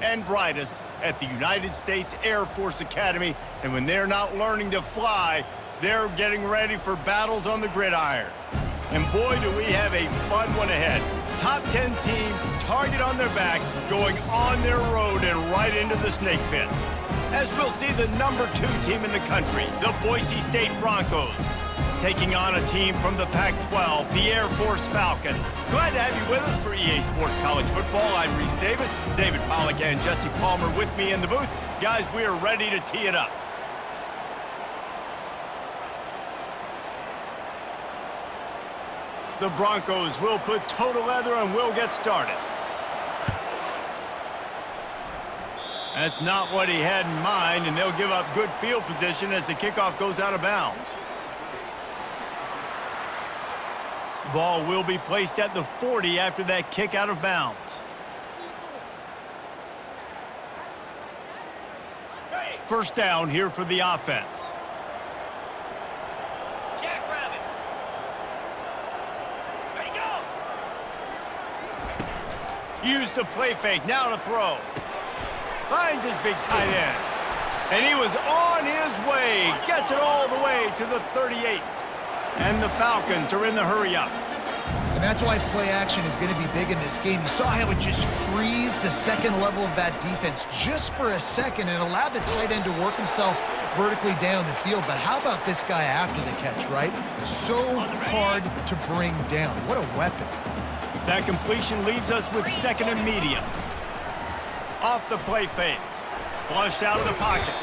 and brightest at the United States Air Force Academy. And when they're not learning to fly, they're getting ready for battles on the gridiron. And boy, do we have a fun one ahead. Top 10 team, target on their back, going on their road and right into the snake pit. As we'll see the number 2 team in the country, the Boise State Broncos, taking on a team from the Pac-12, the Air Force Falcons. Glad to have you with us for EA Sports College Football. I'm Reese Davis, David Pollack and Jesse Palmer with me in the booth. Guys, we are ready to tee it up. The Broncos will put total leather and we'll get started. That's not what he had in mind, and they'll give up good field position as the kickoff goes out of bounds. The ball will be placed at the 40 after that kick out of bounds. First down here for the offense. Use the play fake, now to throw. Finds his big tight end. And he was on his way. Gets it all the way to the 38. And the Falcons are in the hurry-up. And that's why play action is going to be big in this game. You saw how it just frees the second level of that defense just for a second and allowed the tight end to work himself vertically down the field. But how about this guy after the catch, right? So hard to bring down. What a weapon. That completion leaves us with second and medium. Off the play fake. Flushed out of the pocket.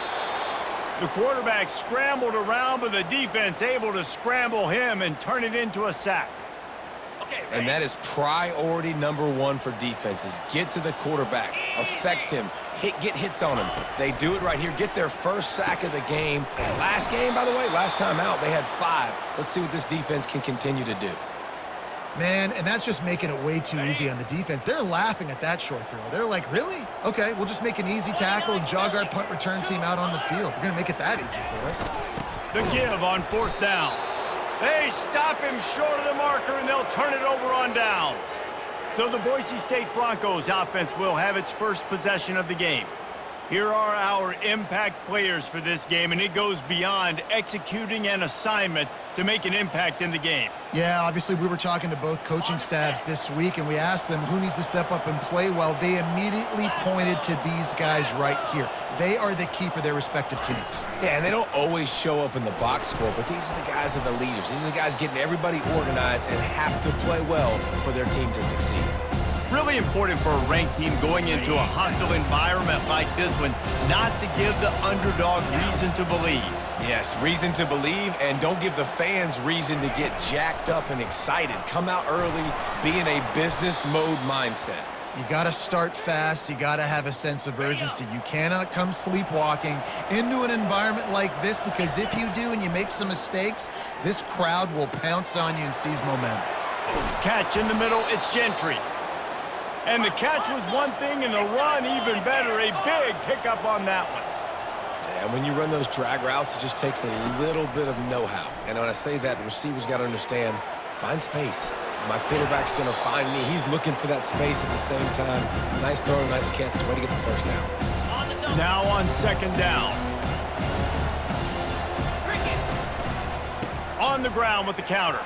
The quarterback scrambled around, but the defense able to scramble him and turn it into a sack. And that is priority number 1 for defenses. Get to the quarterback. Affect him. Get hits on him. They do it right here. Get their first sack of the game. Last game, by the way, last time out, they had 5. Let's see what this defense can continue to do. Man, and that's just making it way too easy on the defense. They're laughing at that short throw. They're like, really? Okay, we'll just make an easy tackle and jog our punt return team out on the field. We're going to make it that easy for us. The give on fourth down. They stop him short of the marker, and they'll turn it over on downs. So the Boise State Broncos offense will have its first possession of the game. Here are our impact players for this game, and it goes beyond executing an assignment to make an impact in the game. Yeah, obviously we were talking to both coaching staffs this week, and we asked them who needs to step up and play well. They immediately pointed to these guys right here. They are the key for their respective teams. Yeah, and they don't always show up in the box score, but these are the guys that are the leaders. These are the guys getting everybody organized and have to play well for their team to succeed. Really important for a ranked team going into a hostile environment like this one, not to give the underdog reason to believe. Yes, reason to believe, and don't give the fans reason to get jacked up and excited. Come out early, be in a business mode mindset. You got to start fast. You got to have a sense of urgency. You cannot come sleepwalking into an environment like this, because if you do and you make some mistakes, this crowd will pounce on you and seize momentum. Catch in the middle, it's Gentry. And the catch was one thing, and the run even better. A big pickup on that one. Yeah, when you run those drag routes, it just takes a little bit of know-how. And when I say that, the receivers got to understand, find space. My quarterback's going to find me. He's looking for that space at the same time. Nice throw, nice catch. Way to get the first down. Now on second down. On the ground with the counter.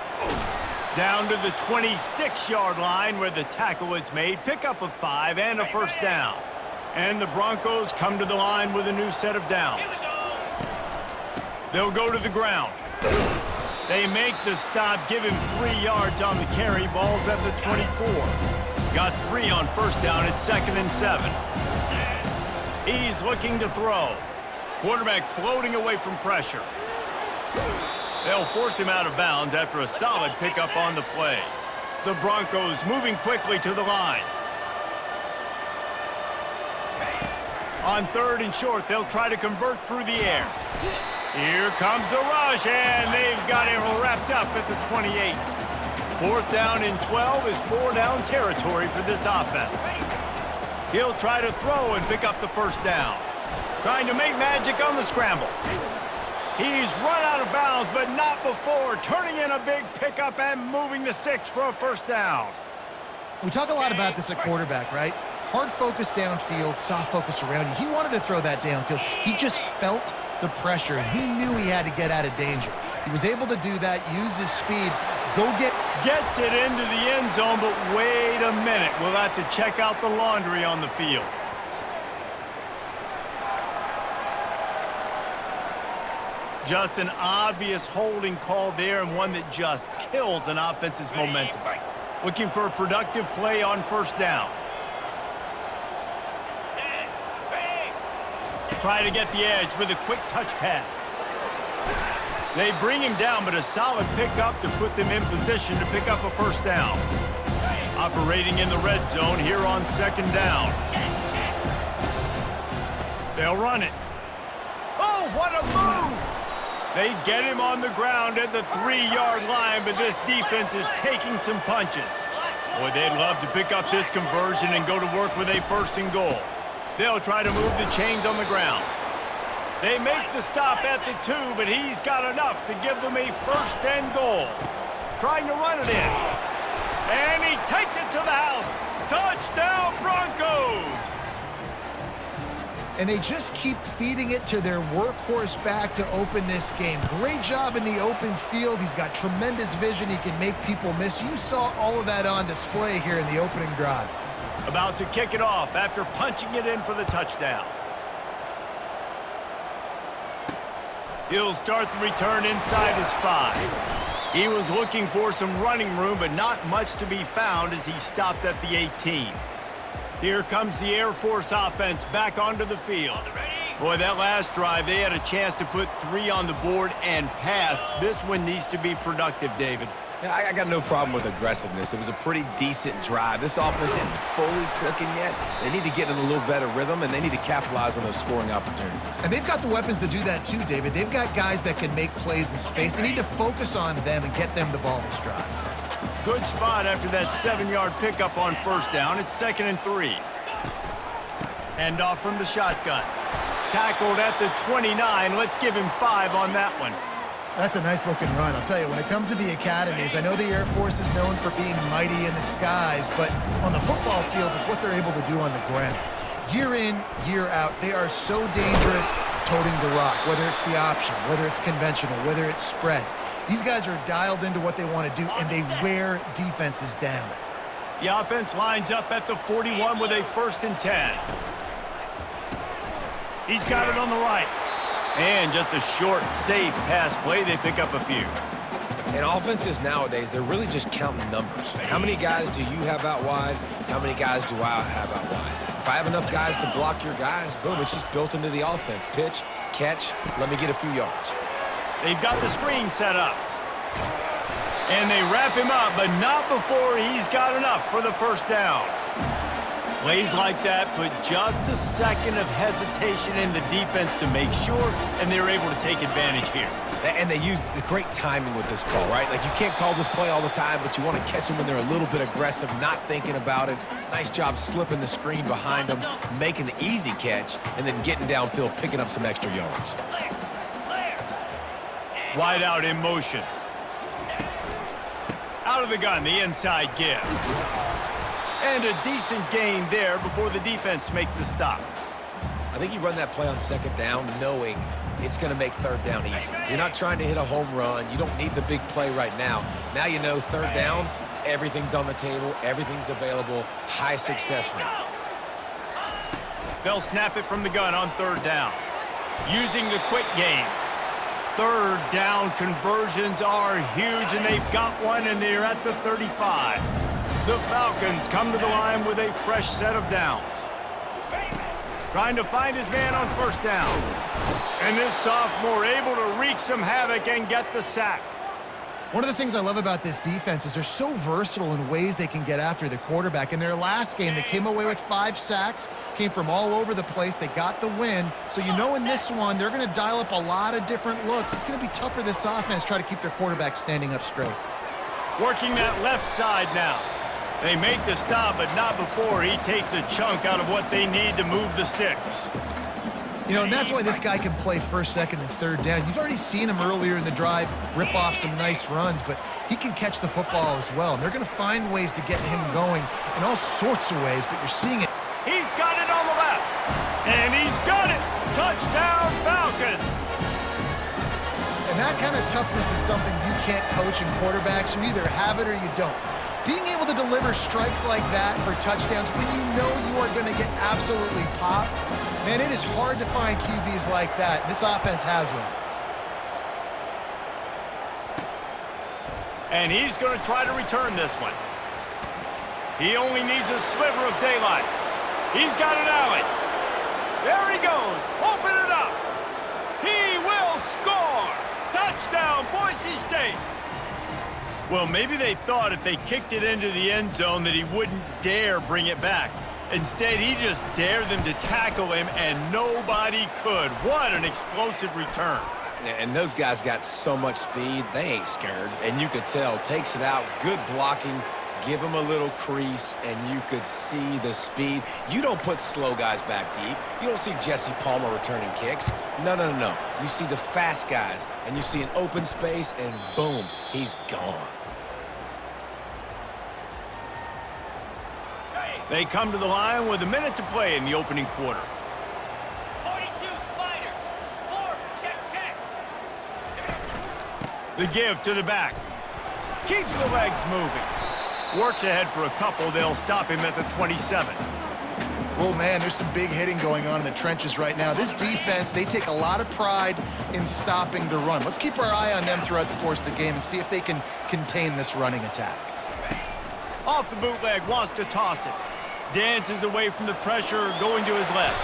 Down to the 26-yard line where the tackle is made. Pickup of 5 and a first down. And the Broncos come to the line with a new set of downs. They'll go to the ground. They make the stop, give him 3 yards on the carry. Ball's at the 24. Got 3 on first down at 2nd and 7. He's looking to throw. Quarterback floating away from pressure. They'll force him out of bounds after a solid pickup on the play. The Broncos moving quickly to the line. On 3rd and short, they'll try to convert through the air. Here comes the rush, and they've got him wrapped up at the 28. 4th down and 12 is 4-down territory for this offense. He'll try to throw and pick up the first down. Trying to make magic on the scramble. He's run out of bounds, but not before. Turning in a big pickup and moving the sticks for a first down. We talk a lot about this at quarterback, right? hard focus downfield, soft focus around you. He wanted to throw that downfield. He just felt the pressure, and he knew he had to get out of danger. He was able to do that, use his speed, Gets it into the end zone, but wait a minute. We'll have to check out the laundry on the field. Just an obvious holding call there, and one that just kills an offense's momentum. Looking for a productive play on first down. Try to get the edge with a quick touch pass. They bring him down, but a solid pickup to put them in position to pick up a first down. Operating in the red zone here on second down. They'll run it. Oh, what a move! They get him on the ground at the 3-yard line, but this defense is taking some punches. Boy, they'd love to pick up this conversion and go to work with a first and goal. They'll try to move the chains on the ground. They make the stop at the 2, but he's got enough to give them a first and goal. Trying to run it in. And he takes it to the house. Touchdown, Broncos! And they just keep feeding it to their workhorse back to open this game. Great job in the open field. He's got tremendous vision. He can make people miss. You saw all of that on display here in the opening drive. About to kick it off after punching it in for the touchdown. He'll start the return inside his 5. He was looking for some running room, but not much to be found as he stopped at the 18. Here comes the Air Force offense back onto the field. Boy, that last drive, they had a chance to put 3 on the board and passed. This one needs to be productive, David. Yeah, I got no problem with aggressiveness. It was a pretty decent drive. This offense isn't fully clicking yet. They need to get in a little better rhythm, and they need to capitalize on those scoring opportunities. And they've got the weapons to do that too, David. They've got guys that can make plays in space. They need to focus on them and get them the ball this drive. Good spot after that 7-yard pickup on first down. It's 2nd and 3. Hand off from the shotgun. Tackled at the 29. Let's give him 5 on that one. That's a nice-looking run. I'll tell you, when it comes to the academies, I know the Air Force is known for being mighty in the skies, but on the football field, it's what they're able to do on the ground. Year in, year out, they are so dangerous toting the rock, whether it's the option, whether it's conventional, whether it's spread. These guys are dialed into what they want to do, and they wear defenses down. The offense lines up at the 41 with a 1st and 10. He's got it on the right. And just a short, safe pass play. They pick up a few. And offenses nowadays, they're really just counting numbers. How many guys do you have out wide? How many guys do I have out wide? If I have enough guys to block your guys, boom, it's just built into the offense. Pitch, catch, let me get a few yards. They've got the screen set up. And they wrap him up, but not before he's got enough for the first down. Plays like that put just a second of hesitation in the defense to make sure, and they're able to take advantage here. And they use the great timing with this call, right? Like, you can't call this play all the time, but you want to catch them when they're a little bit aggressive, not thinking about it. Nice job slipping the screen behind them, making the easy catch, and then getting downfield, picking up some extra yards. Wide out in motion. Out of the gun, the inside give. And a decent gain there before the defense makes the stop. I think you run that play on 2nd down knowing it's going to make 3rd down easy. You're not trying to hit a home run. You don't need the big play right now. Now you know 3rd down, everything's on the table, everything's available, high success rate. They'll snap it from the gun on 3rd down. Using the quick game. 3rd down conversions are huge, and they've got one, and they're at the 35. The Falcons come to the line with a fresh set of downs. Trying to find his man on first down. And this sophomore able to wreak some havoc and get the sack. One of the things I love about this defense is they're so versatile in ways they can get after the quarterback. In their last game, they came away with 5 sacks, came from all over the place. They got the win. So you know in this one, they're going to dial up a lot of different looks. It's going to be tough for this offense to try to keep their quarterback standing up straight. Working that left side now. They make the stop, but not before he takes a chunk out of what they need to move the sticks. You know, and that's why this guy can play 1st, 2nd, and 3rd down. You've already seen him earlier in the drive rip off some nice runs, but he can catch the football as well. And they're going to find ways to get him going in all sorts of ways, but you're seeing it. And he's got it! Touchdown, Falcons! And that kind of toughness is something you can't coach in quarterbacks. You either have it or you don't. Being able to deliver strikes like that for touchdowns when you know you are going to get absolutely popped, man, it is hard to find QBs like that. This offense has one. And he's going to try to return this one. He only needs a sliver of daylight. He's got an alley. There he goes. Open it up. He will score. Touchdown, Boise State. Well, maybe they thought if they kicked it into the end zone that he wouldn't dare bring it back. Instead, he just dared them to tackle him, and nobody could. What an explosive return. And those guys got so much speed, they ain't scared. And you could tell, takes it out, good blocking, give him a little crease, and you could see the speed. You don't put slow guys back deep. You don't see Jesse Palmer returning kicks. No, no, no, no. You see the fast guys, and you see an open space, and boom, he's gone. They come to the line with a minute to play in the opening quarter. 42 spider. 4, check. The give to the back. Keeps the legs moving. Works ahead for a couple. They'll stop him at the 27. Oh, man, there's some big hitting going on in the trenches right now. This defense, they take a lot of pride in stopping the run. Let's keep our eye on them throughout the course of the game and see if they can contain this running attack. Off the bootleg, wants to toss it. Dances away from the pressure, going to his left.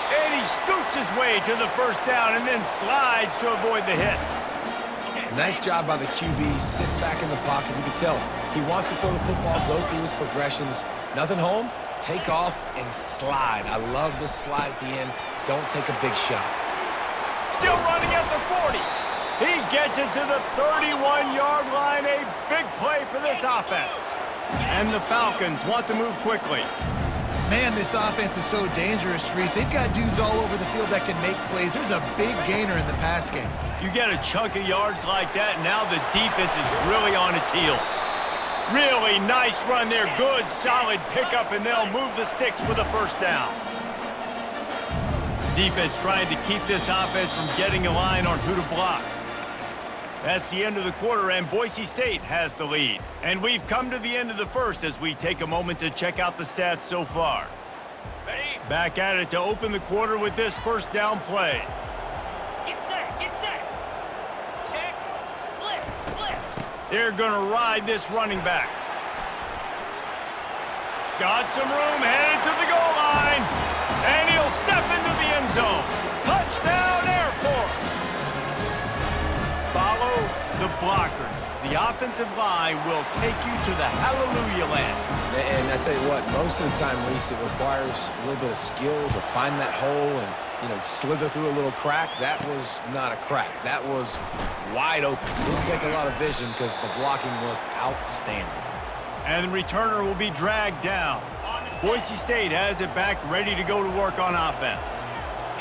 And he scoots his way to the first down and then slides to avoid the hit. Nice job by the QB, sitting back in the pocket. You can tell he wants to throw the football, go through his progressions. Nothing home, take off and slide. I love the slide at the end. Don't take a big shot. Still running at the 40. He gets it to the 31-yard line. A big play for this offense. And the Falcons want to move quickly. Man, this offense is so dangerous, Reese. They've got dudes all over the field that can make plays. There's a big gainer in the pass game. You get a chunk of yards like that, now the defense is really on its heels. Really nice run there. Good, solid pickup, and they'll move the sticks with a first down. Defense trying to keep this offense from getting a line on who to block. That's the end of the quarter, and Boise State has the lead. And we've come to the end of the first as we take a moment to check out the stats so far. Ready? Back at it to open the quarter with this first down play. Get set. Check. Flip. They're going to ride this running back. Got some room, headed to the goal line. And he'll step into the end zone. Touchdown, Air Force. Follow the blockers. The offensive line will take you to the hallelujah land. And I tell you what, most of the time, Reese, it requires a little bit of skill to find that hole and, slither through a little crack. That was not a crack. That was wide open. Didn't take a lot of vision because the blocking was outstanding. And the returner will be dragged down. Boise State has it back, ready to go to work on offense.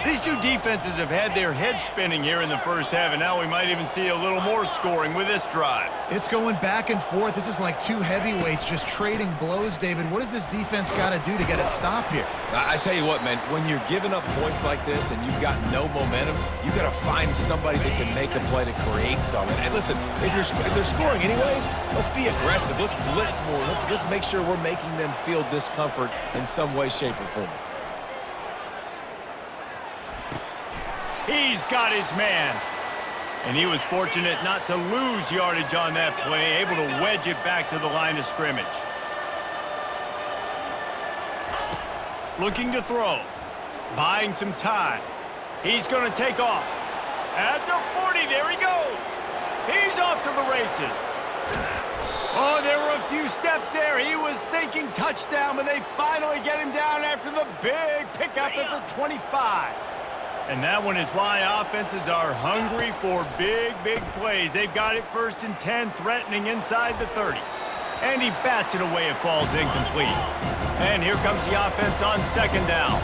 These two defenses have had their heads spinning here in the first half, and now we might even see a little more scoring with this drive. It's going back and forth. This is like two heavyweights just trading blows, David. What does this defense got to do to get a stop here? I tell you what, man, when you're giving up points like this and you've got no momentum, you got to find somebody that can make a play to create something. And listen, if they're scoring anyways, let's be aggressive. Let's blitz more. Let's make sure we're making them feel discomfort in some way, shape, or form. He's got his man. And he was fortunate not to lose yardage on that play, able to wedge it back to the line of scrimmage. Looking to throw. Buying some time. He's going to take off. At the 40, there he goes. He's off to the races. Oh, there were a few steps there. He was thinking touchdown, but they finally get him down after the big pickup at the 25. And that one is why offenses are hungry for big plays. They've got it 1st and 10, threatening inside the 30. And he bats it away. It falls incomplete. And here comes the offense on 2nd down.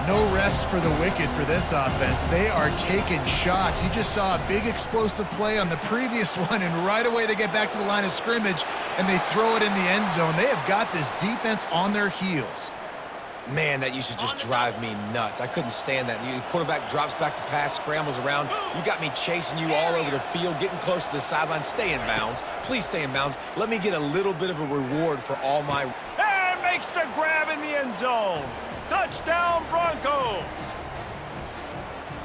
No rest for the wicked for this offense. They are taking shots. You just saw a big explosive play on the previous one, and right away they get back to the line of scrimmage, and they throw it in the end zone. They have got this defense on their heels. Man, that used to just drive me nuts. I couldn't stand that. The quarterback drops back to pass, scrambles around. You got me chasing you all over the field, getting close to the sideline. Stay in bounds. Please stay in bounds. Let me get a little bit of a reward for all my... And makes the grab in the end zone. Touchdown, Broncos.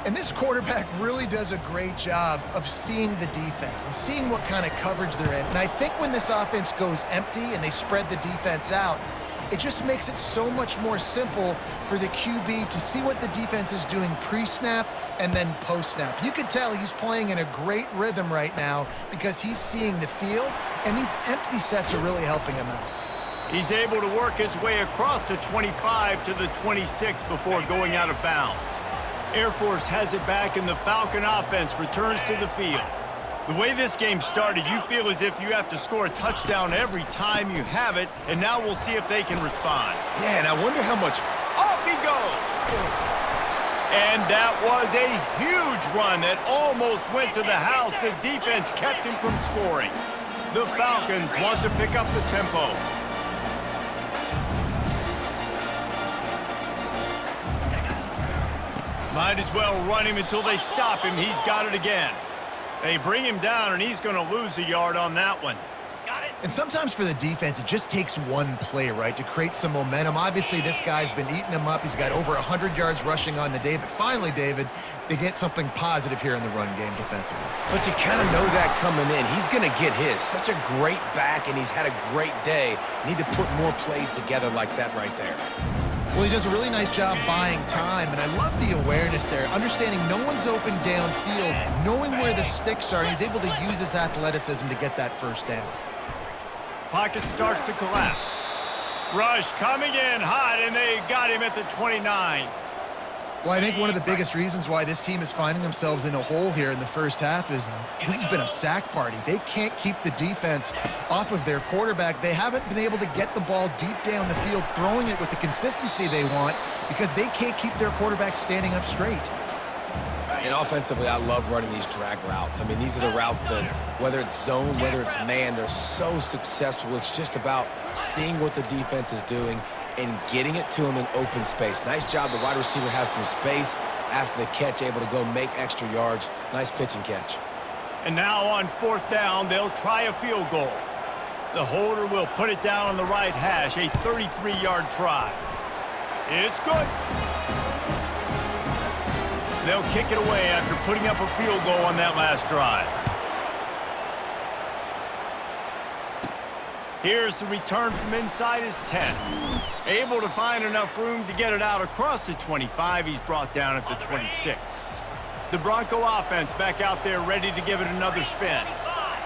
And this quarterback really does a great job of seeing the defense and seeing what kind of coverage they're in. And I think when this offense goes empty and they spread the defense out, it just makes it so much more simple for the QB to see what the defense is doing pre-snap and then post-snap. You could tell he's playing in a great rhythm right now because he's seeing the field, and these empty sets are really helping him out. He's able to work his way across the 25 to the 26 before going out of bounds. Air Force has it back, and the Falcon offense returns to the field. The way this game started, you feel as if you have to score a touchdown every time you have it, and now we'll see if they can respond. Yeah, and I wonder how much... Off he goes! And that was a huge run that almost went to the house. The defense kept him from scoring. The Falcons want to pick up the tempo. Might as well run him until they stop him. He's got it again. They bring him down, and he's going to lose a yard on that one. And sometimes for the defense, it just takes one play, right, to create some momentum. Obviously, this guy's been eating him up. He's got over 100 yards rushing on the day. But finally, David, they get something positive here in the run game defensively. But you kind of know that coming in. He's going to get his. Such a great back, and he's had a great day. Need to put more plays together like that right there. Well, he does a really nice job buying time, and I love the awareness there, understanding no one's open downfield, knowing where the sticks are, and he's able to use his athleticism to get that first down. Pocket starts to collapse. Rush coming in hot, and they got him at the 29. Well, I think one of the biggest reasons why this team is finding themselves in a hole here in the first half is this has been a sack party. They can't keep the defense off of their quarterback. They haven't been able to get the ball deep down the field, throwing it with the consistency they want because they can't keep their quarterback standing up straight. And offensively, I love running these drag routes. I mean, these are the routes that, whether it's zone, whether it's man, they're so successful. It's just about seeing what the defense is doing and getting it to him in open space. Nice job. The wide receiver has some space after the catch, able to go make extra yards. Nice pitch and catch. And now on fourth down, they'll try a field goal. The holder will put it down on the right hash, a 33-yard try. It's good. They'll kick it away after putting up a field goal on that last drive. Here's the return from inside his 10. Able to find enough room to get it out across the 25. He's brought down at the 26. The Bronco offense back out there ready to give it another spin.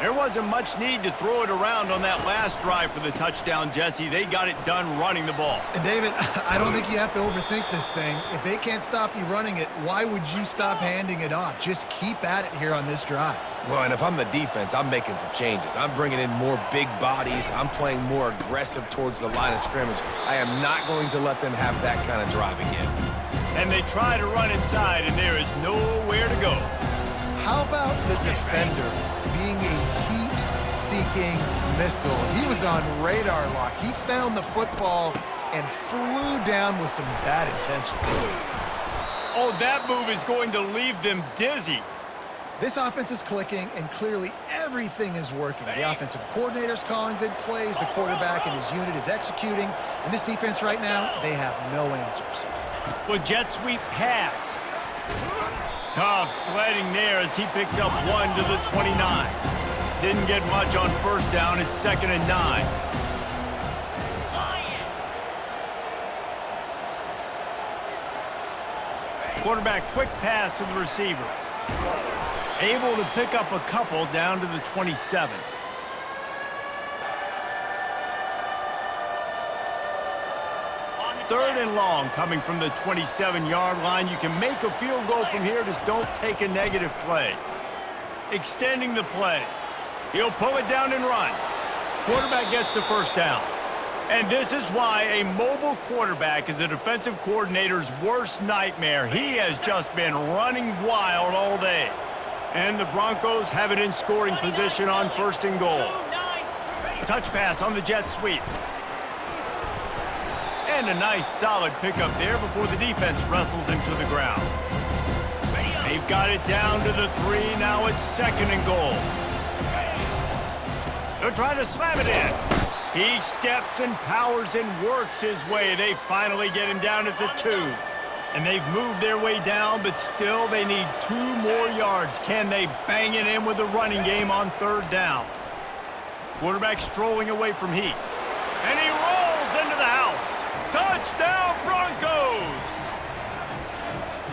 There wasn't much need to throw it around on that last drive for the touchdown, Jesse. They got it done running the ball. And David, I don't think you have to overthink this thing. If they can't stop you running it, why would you stop handing it off? Just keep at it here on this drive. Well, and if I'm the defense, I'm making some changes. I'm bringing in more big bodies. I'm playing more aggressive towards the line of scrimmage. I am not going to let them have that kind of drive again. And they try to run inside, and there is nowhere to go. How about the defender being a heat-seeking missile? He was on radar lock. He found the football and flew down with some bad intentions. Oh, that move is going to leave them dizzy. This offense is clicking, and clearly everything is working. The offensive coordinator's calling good plays. The quarterback and his unit is executing. And this defense right now, they have no answers. Well, jet sweep pass. Tough sledding there as he picks up 1 to the 29. Didn't get much on first down. It's 2nd and 9. Quarterback quick pass to the receiver. Able to pick up a couple down to the 27. Third and long coming from the 27-yard line. You can make a field goal from here, just don't take a negative play. Extending the play. He'll pull it down and run. Quarterback gets the first down. And this is why a mobile quarterback is a defensive coordinator's worst nightmare. He has just been running wild all day. And the Broncos have it in scoring position on 1st and goal. Touch pass on the jet sweep. And a nice solid pickup there before the defense wrestles him to the ground. They've got it down to the 3. Now it's 2nd and goal. They're trying to slam it in. He steps and powers and works his way. They finally get him down at the 2. And they've moved their way down, but still they need 2 more yards. Can they bang it in with a running game on 3rd down? Quarterback strolling away from heat. And he rolls into the house. Touchdown, Broncos!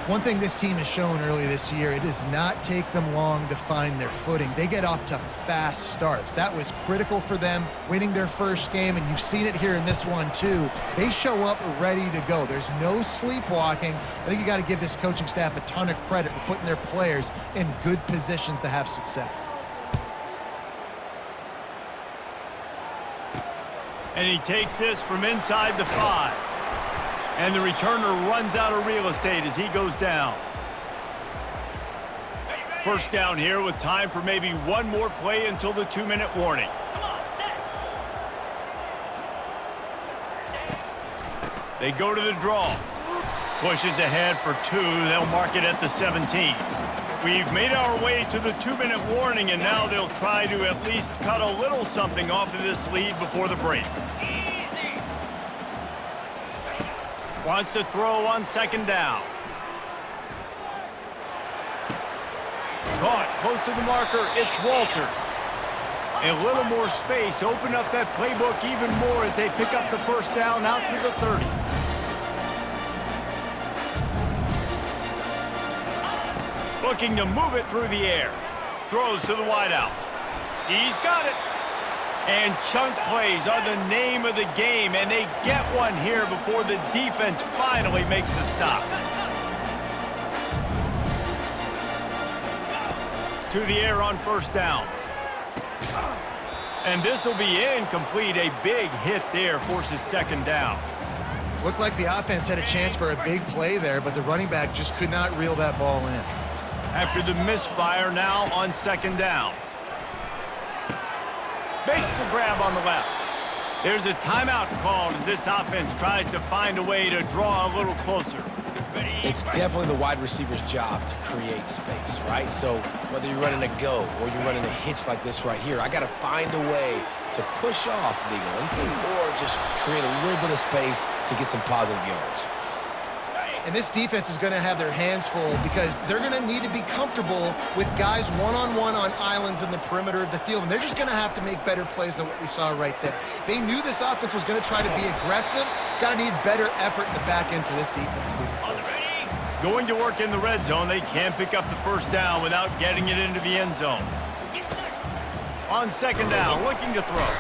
One thing this team has shown early this year, it does not take them long to find their footing. They get off to fast starts. That was critical for them, winning their first game, and you've seen it here in this one too. They show up ready to go. There's no sleepwalking. I think you got to give this coaching staff a ton of credit for putting their players in good positions to have success. And he takes this from inside the 5. And the returner runs out of real estate as he goes down. First down here with time for maybe one more play until the 2-minute warning. They go to the draw. Pushes ahead for 2. They'll mark it at the 17. We've made our way to the 2-minute warning, and now they'll try to at least cut a little something off of this lead before the break. Wants to throw on 2nd down. Caught close to the marker. It's Walters. A little more space. Open up that playbook even more as they pick up the 1st down out to the 30. Looking to move it through the air. Throws to the wideout. He's got it. And chunk plays are the name of the game, and they get one here before the defense finally makes the stop. To the air on 1st down. And this will be incomplete. A big hit there forces 2nd down. Looked like the offense had a chance for a big play there, but the running back just could not reel that ball in. After the misfire, now on 2nd down. Makes the grab on the left. There's a timeout called as this offense tries to find a way to draw a little closer. It's definitely the wide receiver's job to create space, right? So whether you're running a go or you're running a hitch like this right here, I got to find a way to push off legally or just create a little bit of space to get some positive yards. And this defense is going to have their hands full because they're going to need to be comfortable with guys one-on-one on islands in the perimeter of the field. And they're just going to have to make better plays than what we saw right there. They knew this offense was going to try to be aggressive. Got to need better effort in the back end for this defense moving forward. Going to work in the red zone, they can't pick up the 1st down without getting it into the end zone. On 2nd down, looking to throw.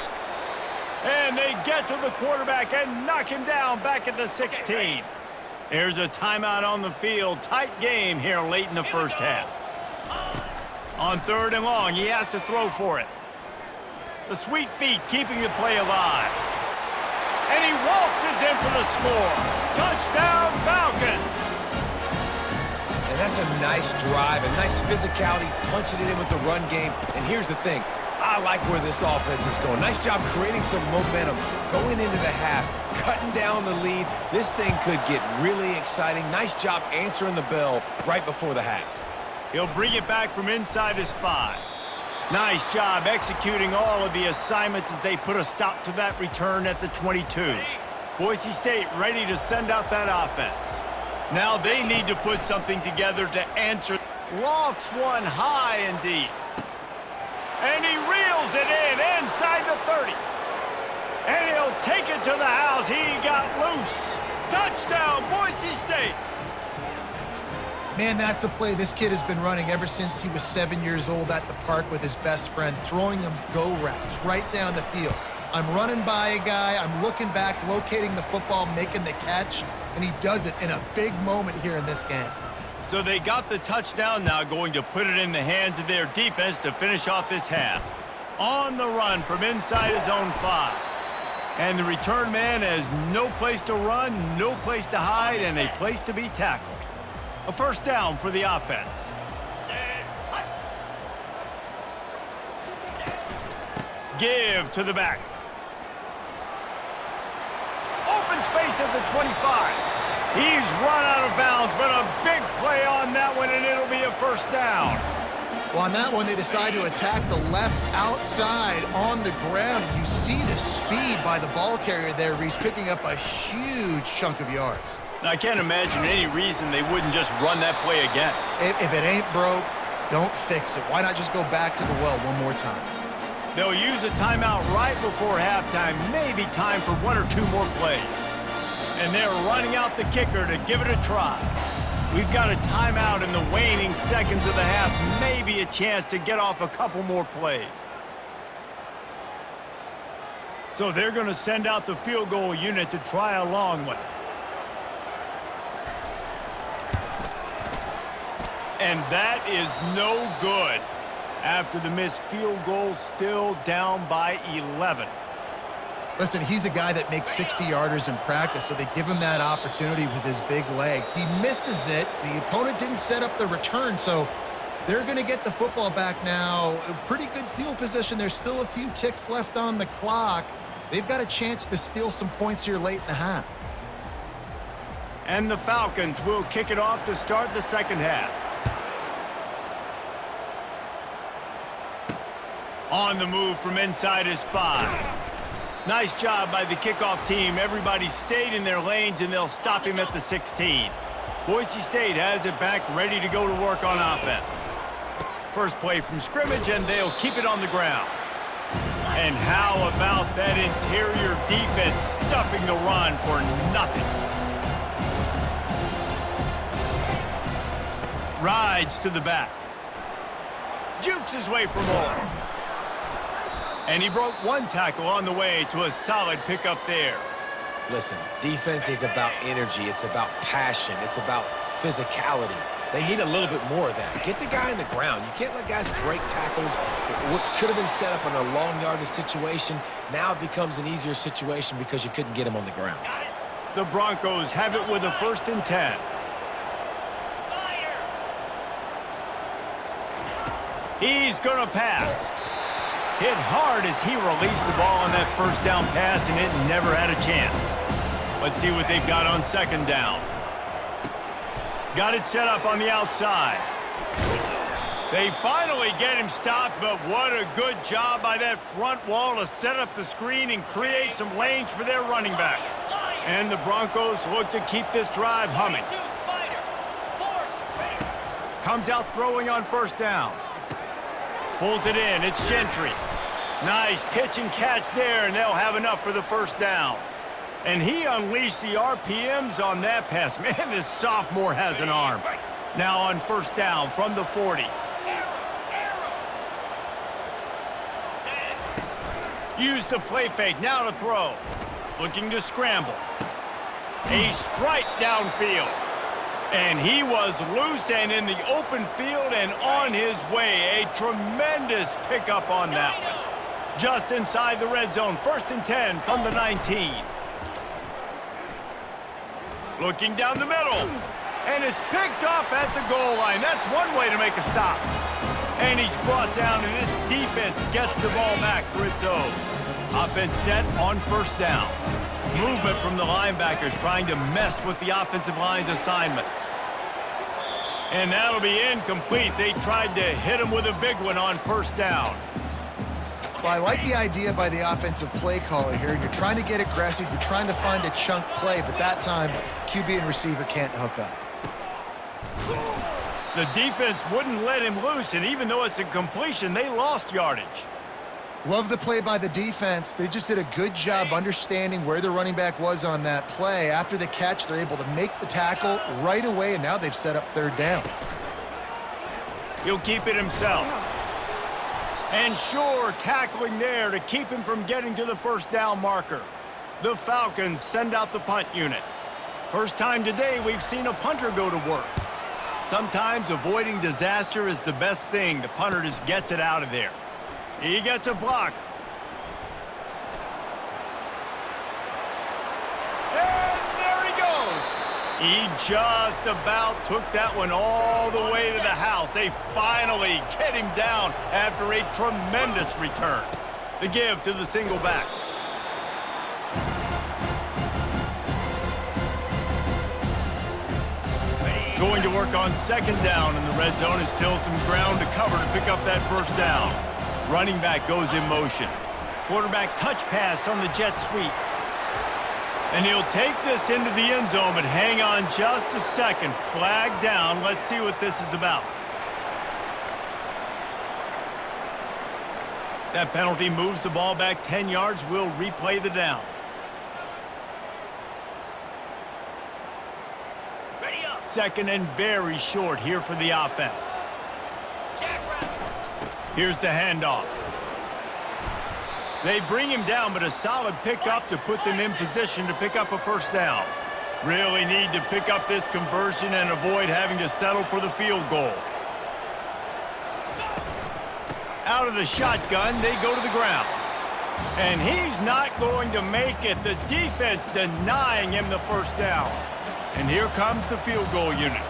And they get to the quarterback and knock him down back at the 16. There's a timeout on the field. Tight game here late in the 1st half. On 3rd and long, he has to throw for it. The sweet feet keeping the play alive. And he waltzes in for the score. Touchdown, Falcons! And that's a nice drive, a nice physicality, punching it in with the run game. And here's the thing. I like where this offense is going. Nice job creating some momentum, going into the half, cutting down the lead. This thing could get really exciting. Nice job answering the bell right before the half. He'll bring it back from inside his 5. Nice job executing all of the assignments as they put a stop to that return at the 22. Boise State ready to send out that offense. Now they need to put something together to answer. Lofts one high and deep. And he reels it in inside the 30. And he'll take it to the house. He got loose. Touchdown, Boise State. Man, that's a play this kid has been running ever since he was 7 years old at the park with his best friend, throwing them go routes right down the field. I'm running by a guy, I'm looking back, locating the football, making the catch, and he does it in a big moment here in this game. So they got the touchdown, now going to put it in the hands of their defense to finish off this half. On the run from inside his own 5. And the return man has no place to run, no place to hide, and a place to be tackled. A 1st down for the offense. Give to the back. Open space at the 25. He's run out of bounds, but a big play on that one, and it'll be a first down. Well, on that one, they decide to attack the left outside on the ground. You see the speed by the ball carrier there. He's picking up a huge chunk of yards. I can't imagine any reason they wouldn't just run that play again. If it ain't broke, don't fix it. Why not just go back to the well one more time? They'll use a timeout right before halftime, maybe time for one or two more plays. And they're running out the kicker to give it a try. We've got a timeout in the waning seconds of the half, maybe a chance to get off a couple more plays. So they're going to send out the field goal unit to try a long one. And that is no good. After the missed field goal, still down by 11. Listen, he's a guy that makes 60-yarders in practice, so they give him that opportunity with his big leg. He misses it. The opponent didn't set up the return, so they're going to get the football back now. A pretty good field position. There's still a few ticks left on the clock. They've got a chance to steal some points here late in the half. And the Falcons will kick it off to start the second half. On the move from inside his 5. Nice job by the kickoff team. Everybody stayed in their lanes, and they'll stop him at the 16. Boise State has it back, ready to go to work on offense. First play from scrimmage, and they'll keep it on the ground. And how about that interior defense stuffing the run for nothing? Rides to the back. Jukes his way for more. And he broke one tackle on the way to a solid pickup there. Listen, defense is about energy. It's about passion. It's about physicality. They need a little bit more of that. Get the guy in the ground. You can't let guys break tackles. What could have been set up in a long yardage situation, now it becomes an easier situation because you couldn't get him on the ground. The Broncos have it with a 1st and 10. He's going to pass. Hit hard as he released the ball on that first down pass, and it never had a chance. Let's see what they've got on second down. Got it set up on the outside. They finally get him stopped, but what a good job by that front wall to set up the screen and create some lanes for their running back. And the Broncos look to keep this drive humming. Comes out throwing on first down. Pulls it in. It's Gentry. Nice pitch and catch there, and they'll have enough for the first down. And he unleashed the RPMs on that pass. Man, this sophomore has an arm. Now on first down from the 40. Use the play fake. Now to throw. Looking to scramble. A strike downfield. And he was loose and in the open field and on his way. A tremendous pickup on that one. Just inside the red zone. 1st and 10 from the 19. Looking down the middle. And it's picked off at the goal line. That's one way to make a stop. And he's brought down, and this defense gets the ball back for its own. Offense set on first down. Movement from the linebackers trying to mess with the offensive line's assignments. And that'll be incomplete. They tried to hit him with a big one on first down. Well, I like the idea by the offensive play caller here. You're trying to get aggressive. You're trying to find a chunk play, but that time, QB and receiver can't hook up. The defense wouldn't let him loose, and even though it's a completion, they lost yardage. Love the play by the defense. They just did a good job understanding where the running back was on that play. After the catch, they're able to make the tackle right away, and now they've set up third down. He'll keep it himself. And sure, tackling there to keep him from getting to the first down marker. The Falcons send out the punt unit. First time today we've seen a punter go to work. Sometimes avoiding disaster is the best thing. The punter just gets it out of there. He gets a block. And there he goes. He just about took that one all the way to the house. They finally get him down after a tremendous return. The give to the single back. Going to work on second down in the red zone is still some ground to cover to pick up that first down. Running back goes in motion. Quarterback touch pass on the jet sweep. And he'll take this into the end zone, but hang on just a second. Flag down. Let's see what this is about. That penalty moves the ball back 10 yards. We'll replay the down. Ready up. Second and very short here for the offense. Here's the handoff. They bring him down, but a solid pickup to put them in position to pick up a first down. Really need to pick up this conversion and avoid having to settle for the field goal. Out of the shotgun, they go to the ground. And he's not going to make it. The defense denying him the first down. And here comes the field goal unit.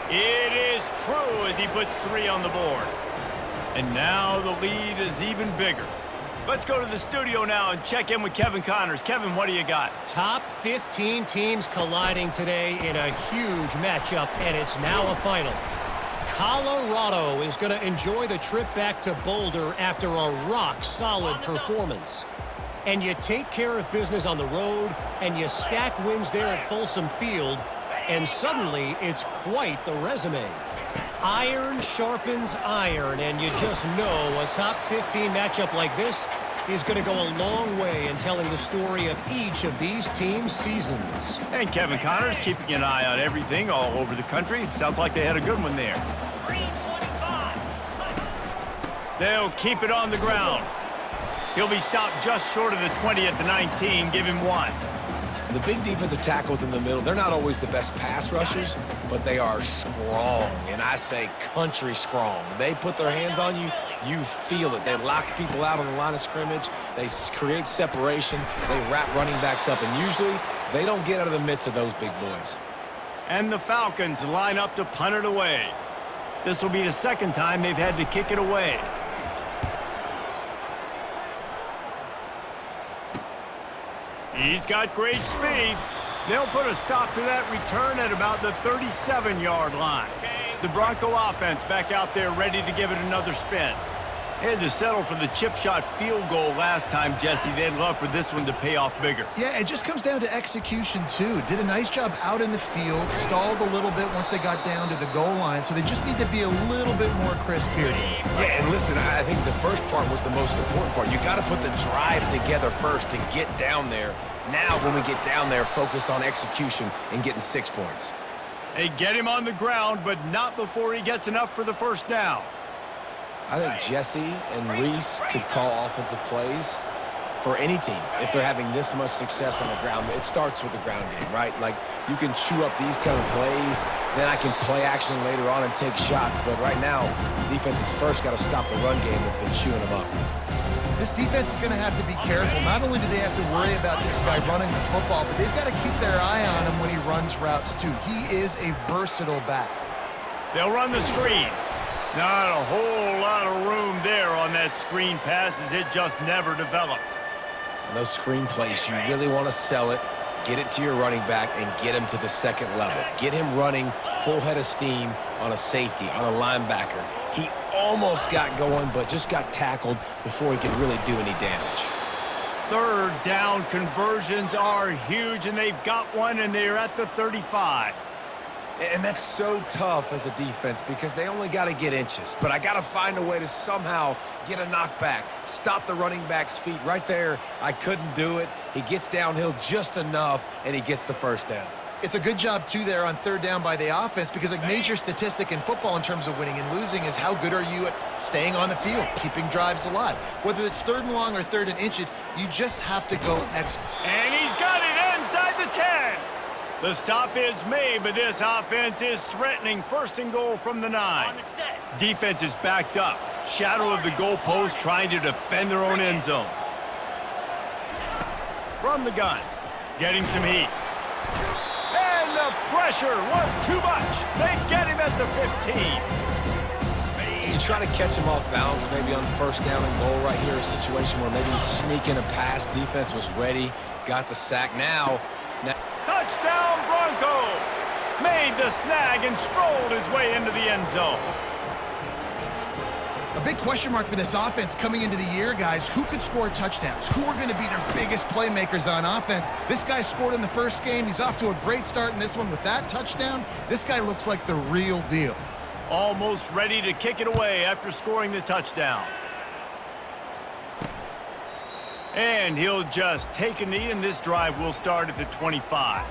It is true as he puts 3 on the board. And now the lead is even bigger. Let's go to the studio now and check in with Kevin Connors. Kevin, what do you got? Top 15 teams colliding today in a huge matchup, and it's now a final. Colorado is going to enjoy the trip back to Boulder after a rock-solid performance. And you take care of business on the road, and you stack wins there at Folsom Field, and suddenly it's quite the resume. Iron sharpens iron, and you just know a top 15 matchup like this is going to go a long way in telling the story of each of these teams' seasons. And Kevin Connors keeping an eye on everything all over the country. Sounds like they had a good one there. 325. They'll keep it on the ground. He'll be stopped just short of the 20 at the 19. Give him 1. The big defensive tackles in the middle, they're not always the best pass rushers, but they are strong, and I say country strong. They put their hands on you, you feel it. They lock people out on the line of scrimmage. They create separation. They wrap running backs up, and usually they don't get out of the midst of those big boys. And the Falcons line up to punt it away. This will be the second time they've had to kick it away. He's got great speed. They'll put a stop to that return at about the 37-yard line. The Bronco offense back out there ready to give it another spin. They had to settle for the chip shot field goal last time, Jesse. They'd love for this one to pay off bigger. Yeah, it just comes down to execution, too. Did a nice job out in the field, stalled a little bit once they got down to the goal line, so they just need to be a little bit more crisp here. Yeah, and listen, I think the first part was the most important part. You got to put the drive together first to get down there. Now, when we get down there, focus on execution and getting 6 points. They get him on the ground, but not before he gets enough for the first down. I think Jesse and Reese could call offensive plays for any team if they're having this much success on the ground. It starts with the ground game, right? Like, you can chew up these kind of plays, then I can play action later on and take shots. But right now, defense has first got to stop the run game that's been chewing them up. This defense is going to have to be careful. Not only do they have to worry about this guy running the football, but they've got to keep their eye on him when he runs routes, too. He is a versatile back. They'll run the screen. Not a whole lot of room there on that screen pass as it just never developed. And those screen plays, you really want to sell it, get it to your running back, and get him to the second level. Get him running full head of steam on a safety, on a linebacker. He almost got going, but just got tackled before he could really do any damage. Third down conversions are huge, and they've got one, and they're at the 35. And that's so tough as a defense because they only got to get inches. But I got to find a way to somehow get a knockback, stop the running back's feet right there. I couldn't do it. He gets downhill just enough, and he gets the first down. It's a good job, too, there on third down by the offense because a major statistic in football in terms of winning and losing is how good are you at staying on the field, keeping drives alive. Whether it's third and long or third and inches, you just have to go extra. And he's got it inside the 10. The stop is made, but this offense is threatening. First and goal from the 9. On the set. Defense is backed up. Shadow of the goalpost trying to defend their own end zone. From the gun, getting some heat. And the pressure was too much. They get him at the 15. You try to catch him off balance, maybe on first down and goal right here, a situation where maybe he's sneaking a pass. Defense was ready, got the sack. Now Touchdown Broncos! Made the snag and strolled his way into the end zone. A big question mark for this offense coming into the year, guys. Who could score touchdowns? Who are going to be their biggest playmakers on offense? This guy scored in the first game. He's off to a great start in this one with that touchdown. This guy looks like the real deal. Almost ready to kick it away after scoring the touchdown. And he'll just take a knee, and this drive will start at the 25.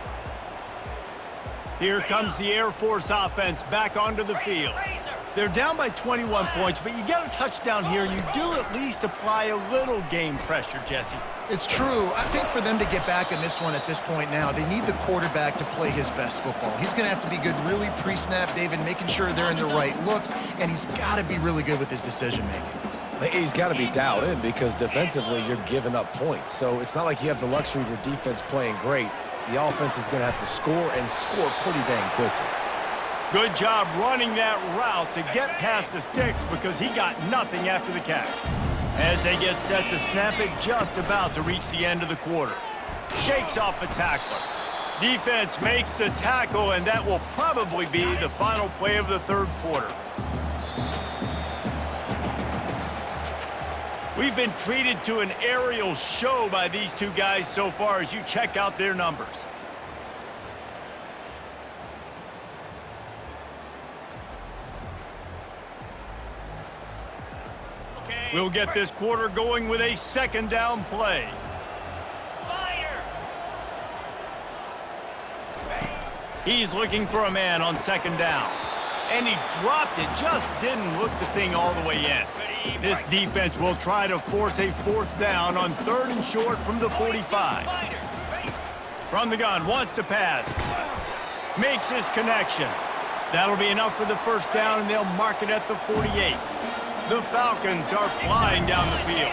Here comes the Air Force offense back onto the field. They're down by 21 points, but you get a touchdown here, you do at least apply a little game pressure, Jesse. It's true. I think for them to get back in this one at this point now, they need the quarterback to play his best football. He's going to have to be good really pre-snap, David, making sure they're in the right looks, and he's got to be really good with his decision-making. he's got to be dialed in because defensively you're giving up points. So it's not like you have the luxury of your defense playing great. The offense is going to have to score and score pretty dang quickly. Good job running that route to get past the sticks because he got nothing after the catch. As they get set to snap it, just about to reach the end of the quarter. Shakes off the tackler. Defense makes the tackle, and that will probably be the final play of the third quarter. We've been treated to an aerial show by these two guys so far as you check out their numbers. We'll get this quarter going with a second down play. He's looking for a man on second down. And he dropped it, just didn't look the thing all the way in. This defense will try to force a fourth down on third and short from the 45. From the gun, wants to pass. Makes his connection. That'll be enough for the first down, and they'll mark it at the 48. The Falcons are flying down the field.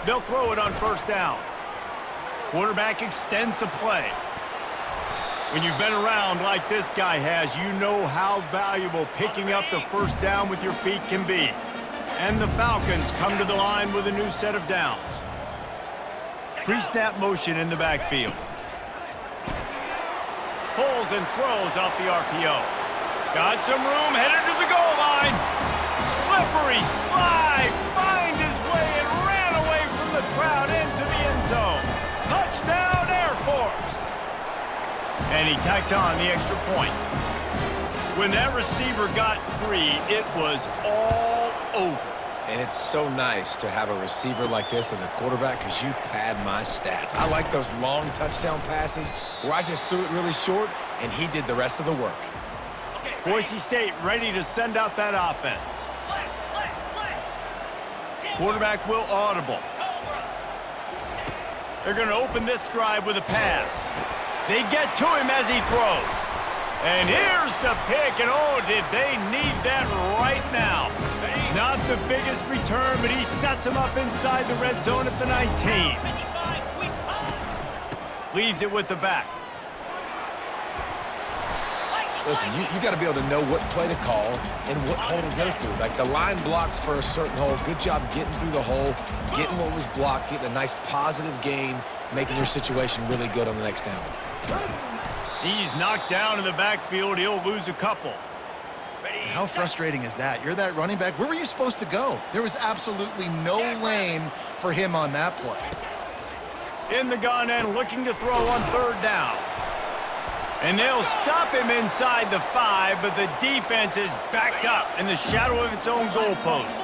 They'll throw it on first down. Quarterback extends the play. When you've been around like this guy has, you know how valuable picking up the first down with your feet can be. And the Falcons come to the line with a new set of downs. Pre-snap motion in the backfield. Pulls and throws off the RPO. Got some room, headed to the goal line. Slippery slide, find his way and ran away from the crowd into the end zone. Touchdown, Air Force. And he tacked on the extra point. When that receiver got free, it was all over. And it's so nice to have a receiver like this as a quarterback because you pad my stats. I like those long touchdown passes where I just threw it really short and he did the rest of the work. Boise State ready to send out that offense. Quarterback will audible. They're going to open this drive with a pass. They get to him as he throws. And here's the pick, and oh, did they need that right now. Not the biggest return, but he sets him up inside the red zone at the 19. Leaves it with the back. Listen, you got to be able to know what play to call and what hole to go through. Like the line blocks for a certain hole. Good job getting through the hole, getting what was blocked, getting a nice positive gain, making your situation really good on the next down. He's knocked down in the backfield. He'll lose a couple. How frustrating is that? You're that running back. Where were you supposed to go? There was absolutely no lane for him on that play. In the gun and looking to throw on third down. And they'll stop him inside the 5, but the defense is backed up in the shadow of its own goalpost.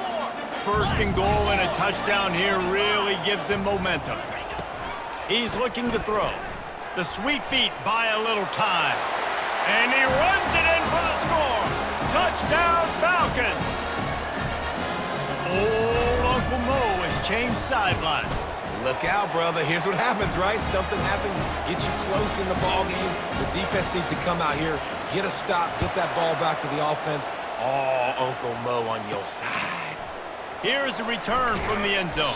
First and goal and a touchdown here really gives them momentum. He's looking to throw. The sweet feet buy a little time. And he runs it in for the score. Touchdown, Falcons. Old Uncle Mo has changed sidelines. Look out, brother. Here's what happens, right? Something happens, get you close in the ball game. The defense needs to come out here, get a stop, get that ball back to the offense. Oh, Uncle Mo on your side. Here's a return from the end zone.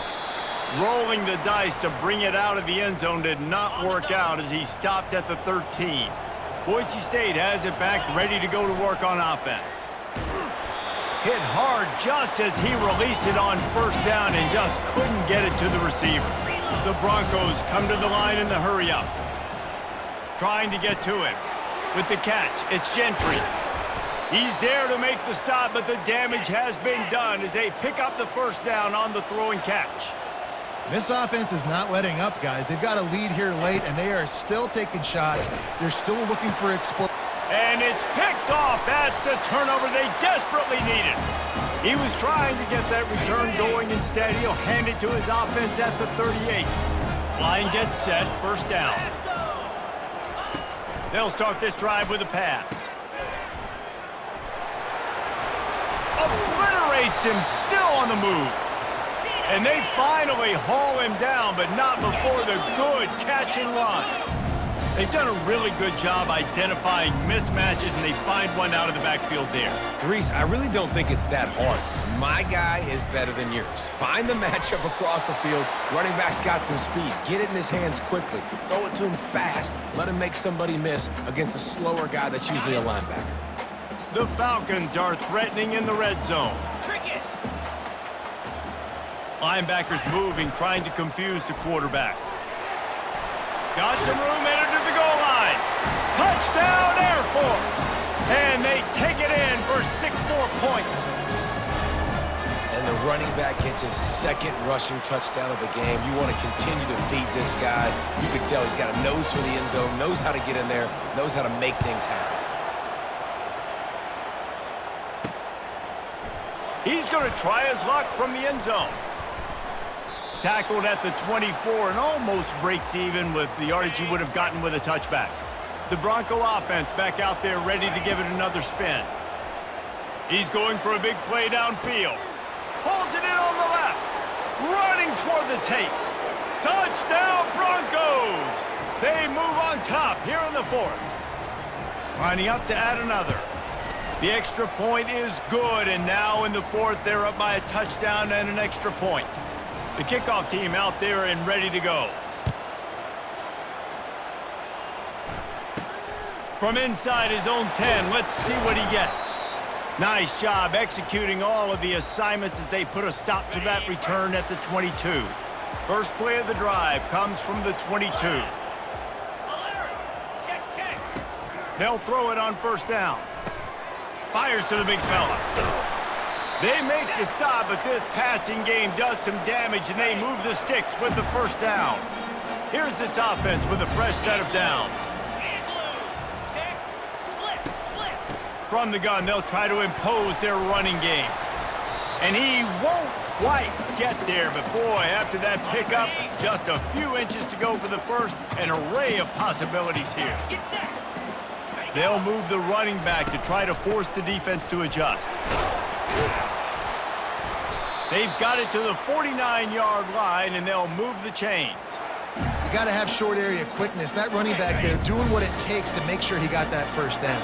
Rolling the dice to bring it out of the end zone did not work out as he stopped at the 13. Boise State has it back, ready to go to work on offense. hit hard just as he released it on first down and just couldn't get it to the receiver. The Broncos come to the line in the hurry-up. Trying to get to it. With the catch, it's Gentry. He's there to make the stop, but the damage has been done as they pick up the first down on the throw and catch. This offense is not letting up, guys. They've got a lead here late, and they are still taking shots. They're still looking for explosion. And it's picked off. That's the turnover they desperately needed. He was trying to get that return going. Instead, he'll hand it to his offense at the 38. Line gets set, first down. They'll start this drive with a pass. Obliterates him, still on the move. And they finally haul him down, but not before the good catch and run. They've done a really good job identifying mismatches, and they find one out of the backfield there. Reese, I really don't think it's that hard. My guy is better than yours. Find the matchup across the field. Running back's got some speed. Get it in his hands quickly. Throw it to him fast. Let him make somebody miss against a slower guy that's usually a linebacker. The Falcons are threatening in the red zone. Cricket. Linebackers moving, trying to confuse the quarterback. Got some room, entered to the goal line. Touchdown, Air Force! And they take it in for 6 more points. And the running back gets his second rushing touchdown of the game. You want to continue to feed this guy. You can tell he's got a nose for the end zone, knows how to get in there, knows how to make things happen. He's going to try his luck from the end zone. Tackled at the 24 and almost breaks even with the yardage he would have gotten with a touchback. The Bronco offense back out there ready to give it another spin. He's going for a big play downfield. Pulls it in on the left. Running toward the tape. Touchdown Broncos! They move on top here in the 4th. Lining up to add another. The extra point is good, and now in the 4th, they're up by a touchdown and an extra point. The kickoff team out there and ready to go. From inside his own 10, let's see what he gets. Nice job executing all of the assignments as they put a stop to that return at the 22. First play of the drive comes from the 22. Check. They'll throw it on first down. Fires to the big fella. They make the stop, but this passing game does some damage, and they move the sticks with the first down. Here's this offense with a fresh set of downs. And blue. Check. Flip. From the gun, they'll try to impose their running game. And he won't quite get there, but boy, after that pickup, just a few inches to go for the first, an array of possibilities here. Get set. They'll move the running back to try to force the defense to adjust. They've got it to the 49-yard line, and they'll move the chains. You got to have short area quickness. That running back there doing what it takes to make sure he got that first down.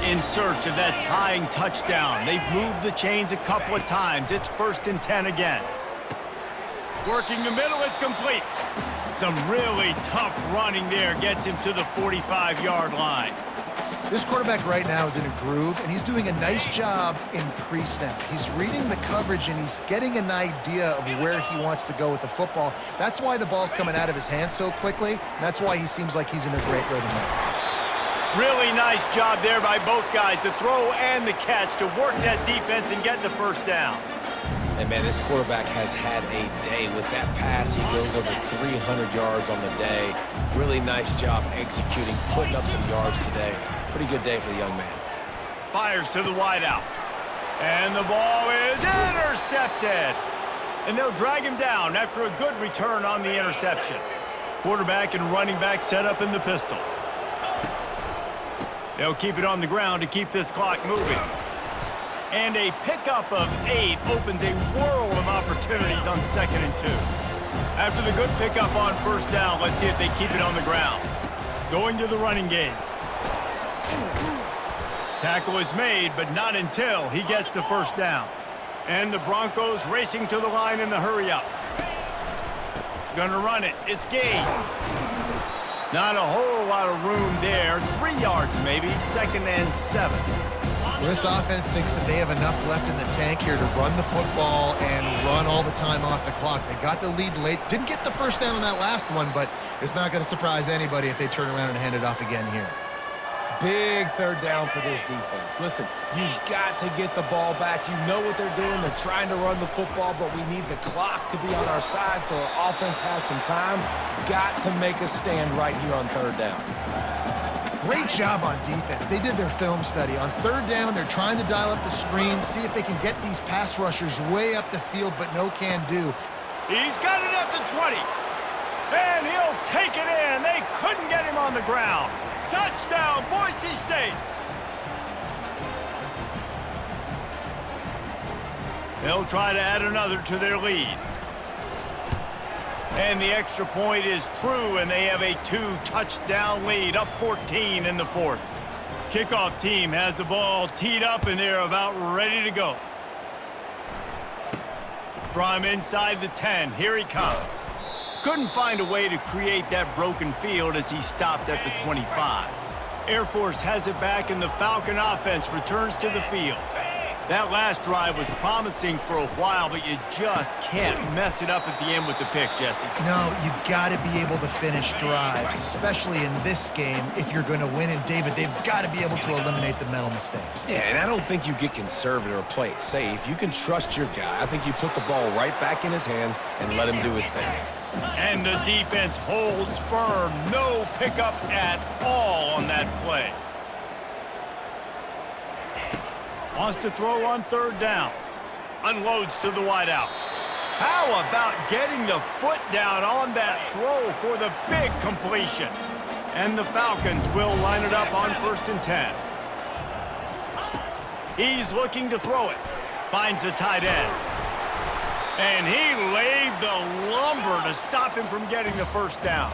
In search of that tying touchdown. They've moved the chains a couple of times. It's 1st and 10 again. Working the middle, it's complete. Some really tough running there gets him to the 45-yard line. This quarterback right now is in a groove, and he's doing a nice job in pre-snap. He's reading the coverage, and he's getting an idea of where he wants to go with the football. That's why the ball's coming out of his hands so quickly, and that's why he seems like he's in a great rhythm now. Really nice job there by both guys, the throw and the catch, to work that defense and get the first down. And, man, this quarterback has had a day. With that pass, he goes over 300 yards on the day. Really nice job executing, putting up some yards today. Pretty good day for the young man. Fires to the wideout. And the ball is intercepted. And they'll drag him down after a good return on the interception. Quarterback and running back set up in the pistol. They'll keep it on the ground to keep this clock moving. And a pickup of 8 opens a world of opportunities on 2nd and 2. After the good pickup on first down, let's see if they keep it on the ground. Going to the running game. Tackle is made, but not until he gets the first down. And the Broncos racing to the line in the hurry-up. Gonna run it. It's Gaines. Not a whole lot of room there. 3 yards maybe. 2nd and 7. Well, this offense thinks that they have enough left in the tank here to run the football and run all the time off the clock. They got the lead late. Didn't get the first down on that last one, but it's not going to surprise anybody if they turn around and hand it off again here. Big third down for this defense. Listen, you've got to get the ball back. You know what they're doing. They're trying to run the football, but we need the clock to be on our side so our offense has some time. Got to make a stand right here on third down. Great job on defense. They did their film study. On third down, they're trying to dial up the screen, see if they can get these pass rushers way up the field, but no can do. He's got it at the 20. And he'll take it in. They couldn't get him on the ground. Touchdown, Boise State. They'll try to add another to their lead. And the extra point is true, and they have a 2-touchdown lead, up 14 in the fourth. Kickoff team has the ball teed up, and they're about ready to go. From inside the 10, here he comes. Couldn't find a way to create that broken field as he stopped at the 25. Air Force has it back, and the Falcon offense returns to the field. That last drive was promising for a while, but you just can't mess it up at the end with the pick, Jesse. No, you got to be able to finish drives, especially in this game if you're going to win. And, David, they've got to be able to eliminate the mental mistakes. Yeah, and I don't think you get conservative or play it safe. You can trust your guy. I think you put the ball right back in his hands and let him do his thing. And the defense holds firm. No pickup at all on that play. Wants to throw on third down. Unloads to the wideout. How about getting the foot down on that throw for the big completion? And the Falcons will line it up on 1st and 10. He's looking to throw it. Finds the tight end. And he laid the lumber to stop him from getting the first down.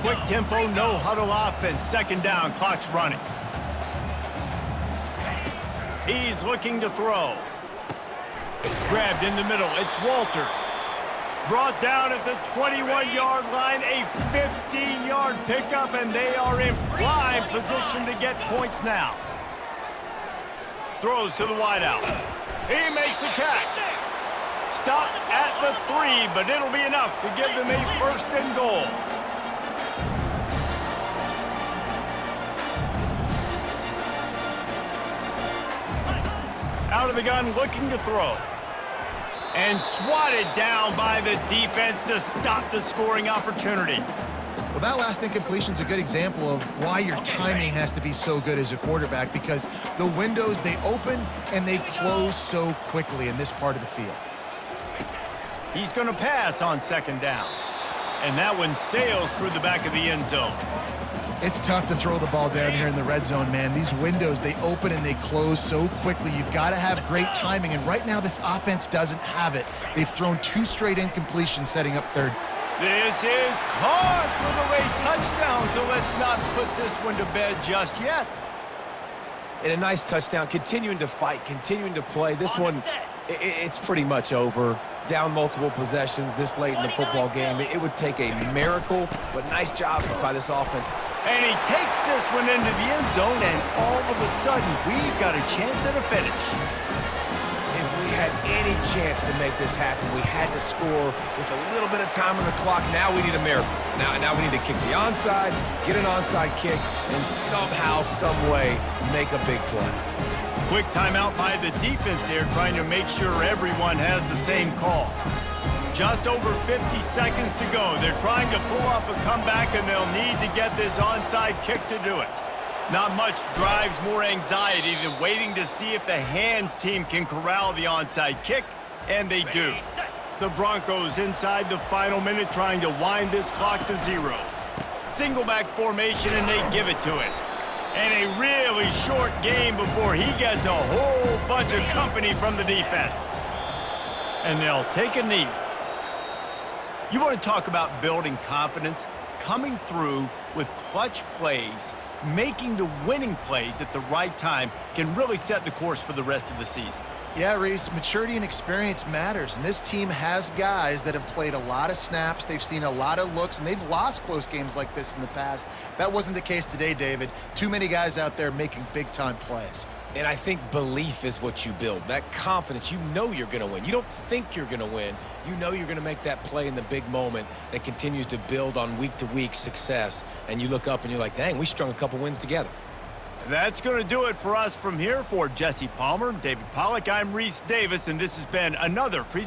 Quick tempo, no huddle offense. 2nd down, clock's running. He's looking to throw. Grabbed in the middle. It's Walters. Brought down at the 21-yard line. A 15-yard pickup, and they are in prime position to get points now. Throws to the wideout. He makes a catch. Stopped at the 3, but it'll be enough to give them a 1st and goal. Out of the gun, looking to throw. And swatted down by the defense to stop the scoring opportunity. Well, that last incompletion is a good example of why your timing has to be so good as a quarterback, because the windows, they open and they close so quickly in this part of the field. He's going to pass on 2nd down. And that one sails through the back of the end zone. It's tough to throw the ball down here in the red zone, man. These windows, they open and they close so quickly. You've got to have great timing, and right now this offense doesn't have it. They've thrown 2 straight incompletions setting up third. This is caught for the late touchdown, so let's not put this one to bed just yet. And a nice touchdown, continuing to fight, continuing to play. This one, it's pretty much over. Down multiple possessions this late in the football game. It would take a miracle, but nice job by this offense. And he takes this one into the end zone, and all of a sudden, we've got a chance at a finish. If we had any chance to make this happen, we had to score with a little bit of time on the clock. Now we need a miracle. Now we need to kick the onside, get an onside kick, and somehow, some way, make a big play. Quick timeout by the defense there, trying to make sure everyone has the same call. Just over 50 seconds to go. They're trying to pull off a comeback, and they'll need to get this onside kick to do it. Not much drives more anxiety than waiting to see if the hands team can corral the onside kick, and they do. The Broncos inside the final minute trying to wind this clock to 0. Single back formation, and they give it to it. And a really short game before he gets a whole bunch of company from the defense. And they'll take a knee. You want to talk about building confidence? Coming through with clutch plays, making the winning plays at the right time can really set the course for the rest of the season. Yeah, Reese, maturity and experience matters, and this team has guys that have played a lot of snaps, they've seen a lot of looks, and they've lost close games like this in the past. That wasn't the case today, David. Too many guys out there making big-time plays. And I think belief is what you build. That confidence, you know you're going to win. You don't think you're going to win. You know you're going to make that play in the big moment that continues to build on week-to-week success. And you look up and you're like, dang, we strung a couple wins together. That's going to do it for us from here. For Jesse Palmer, David Pollack, I'm Reese Davis, and this has been another presentation.